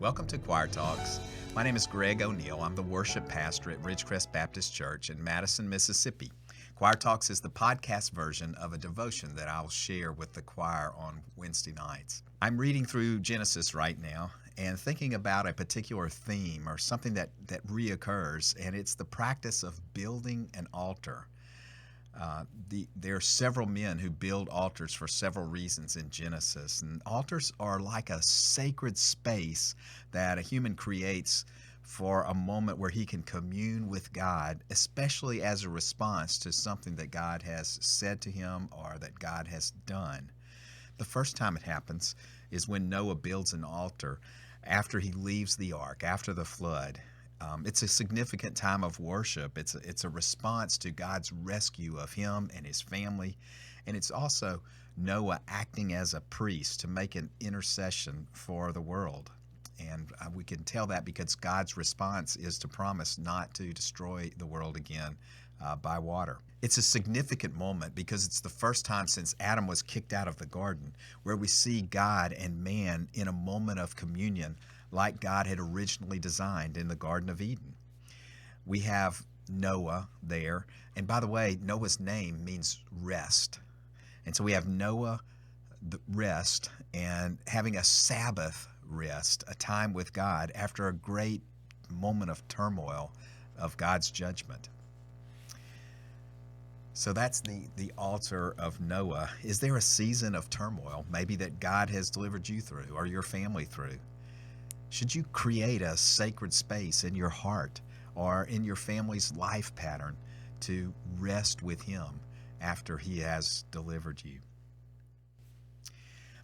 Welcome to Choir Talks. My name is Greg O'Neill. I'm the worship pastor at Ridgecrest Baptist Church in Madison, Mississippi. Choir Talks is the podcast version of a devotion that I'll share with the choir on Wednesday nights. I'm reading through Genesis right now and thinking about a particular theme or something that reoccurs, and it's the practice of building an altar. There are several men who build altars for several reasons in Genesis, and altars are like a sacred space that a human creates for a moment where he can commune with God, especially as a response to something that God has said to him or that God has done. The first time it happens is when Noah builds an altar after he leaves the ark, after the flood. It's a significant time of worship. It's a response to God's rescue of him and his family. And it's also Noah acting as a priest to make an intercession for the world. And we can tell that because God's response is to promise not to destroy the world again by water. It's a significant moment because it's the first time since Adam was kicked out of the garden where we see God and man in a moment of communion like God had originally designed in the Garden of Eden. We have Noah there, and by the way, Noah's name means rest. And so we have Noah, the rest, and having a Sabbath rest, a time with God after a great moment of turmoil of God's judgment. So that's the altar of Noah. Is there a season of turmoil, maybe that God has delivered you through or your family through? Should you create a sacred space in your heart or in your family's life pattern to rest with Him after He has delivered you?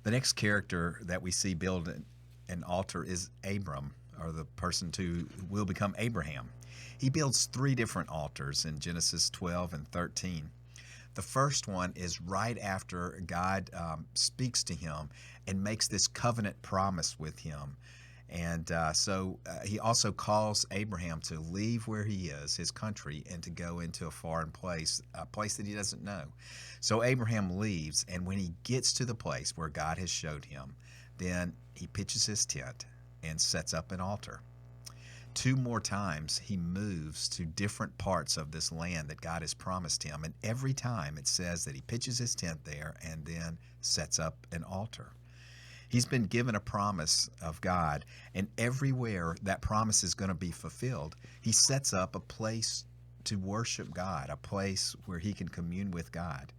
The next character that we see build an altar is Abram, or the person who will become Abraham. He builds 3 different altars in Genesis 12 and 13. The first one is right after God speaks to him and makes this covenant promise with him. And so he also calls Abraham to leave where he is, his country, and to go into a foreign place, a place that he doesn't know. So Abraham leaves, and when he gets to the place where God has showed him, then he pitches his tent and sets up an altar. 2 more times he moves to different parts of this land that God has promised him, and every time it says that he pitches his tent there and then sets up an altar. He's been given a promise of God, and everywhere that promise is going to be fulfilled, he sets up a place to worship God, a place where he can commune with God.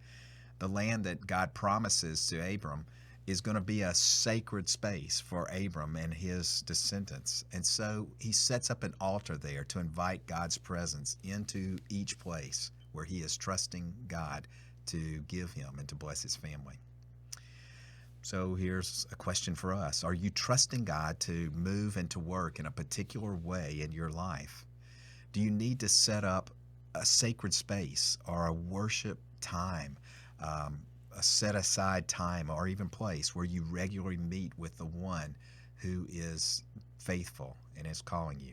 The land that God promises to Abram is going to be a sacred space for Abram and his descendants. And so he sets up an altar there to invite God's presence into each place where he is trusting God to give him and to bless his family. So here's a question for us. Are you trusting God to move and to work in a particular way in your life? Do you need to set up a sacred space or a worship time, a set-aside time or even place where you regularly meet with the one who is faithful and is calling you?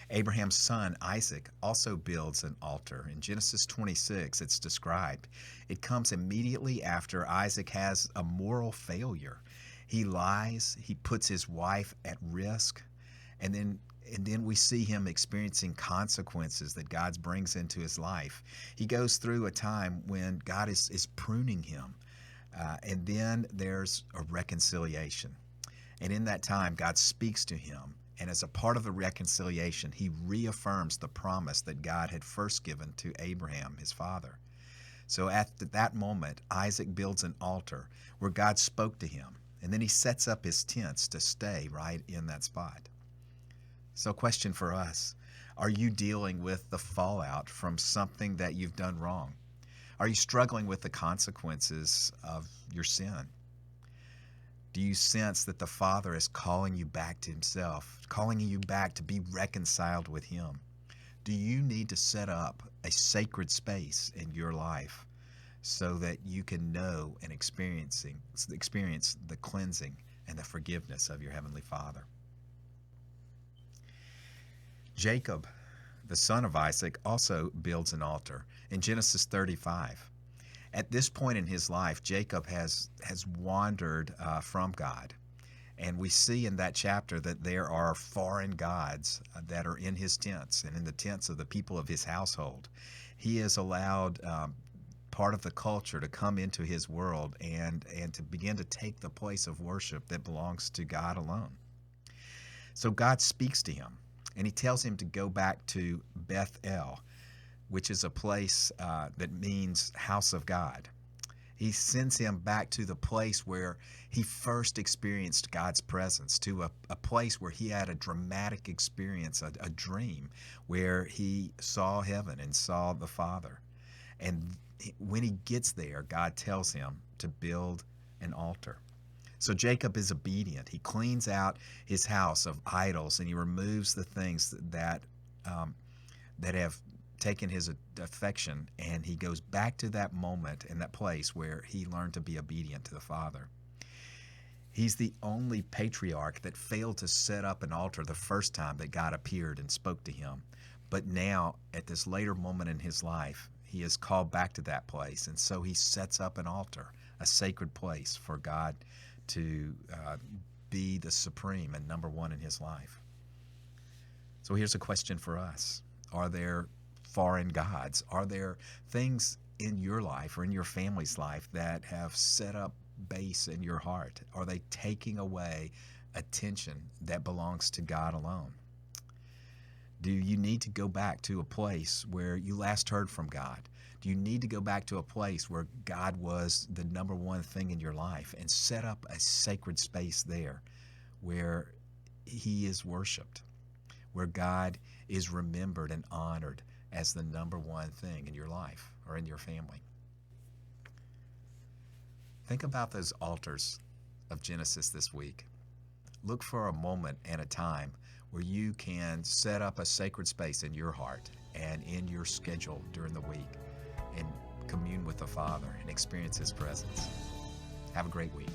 Abraham's son, Isaac, also builds an altar. In Genesis 26, it's described. It comes immediately after Isaac has a moral failure. He lies, he puts his wife at risk, and then we see him experiencing consequences that God brings into his life. He goes through a time when God is pruning him, and then there's a reconciliation. And in that time, God speaks to him. And as a part of the reconciliation, he reaffirms the promise that God had first given to Abraham, his father. So at that moment, Isaac builds an altar where God spoke to him, and then he sets up his tents to stay right in that spot. So question for us, are you dealing with the fallout from something that you've done wrong? Are you struggling with the consequences of your sin? Do you sense that the Father is calling you back to Himself, calling you back to be reconciled with Him? Do you need to set up a sacred space in your life so that you can know and experience the cleansing and the forgiveness of your Heavenly Father? Jacob, the son of Isaac, also builds an altar in Genesis 35. At this point in his life, Jacob has wandered from God, And we see in that chapter that there are foreign gods that are in his tents and in the tents of the people of his household. He has allowed part of the culture to come into his world and to begin to take the place of worship that belongs to God alone. So God speaks to him, and he tells him to go back to Bethel, which is a place that means house of God. He sends him back to the place where he first experienced God's presence, to a place where he had a dramatic experience, a dream, where he saw heaven and saw the Father. And when he gets there, God tells him to build an altar. So Jacob is obedient. He cleans out his house of idols, and he removes the things that have taken his affection, and he goes back to that moment and that place where he learned to be obedient to the Father. He's the only patriarch that failed to set up an altar the first time that God appeared and spoke to him. But now, at this later moment in his life, he is called back to that place, and so he sets up an altar, a sacred place for God to be the supreme and number one in his life. So here's a question for us. Are there foreign gods? Are there things in your life or in your family's life that have set up base in your heart? Are they taking away attention that belongs to God alone? Do you need to go back to a place where you last heard from God? Do you need to go back to a place where God was the number one thing in your life and set up a sacred space there where he is worshiped, where God is remembered and honored as the number one thing in your life or in your family? Think about those altars of Genesis this week. Look for a moment and a time where you can set up a sacred space in your heart and in your schedule during the week and commune with the Father and experience his presence. Have a great week.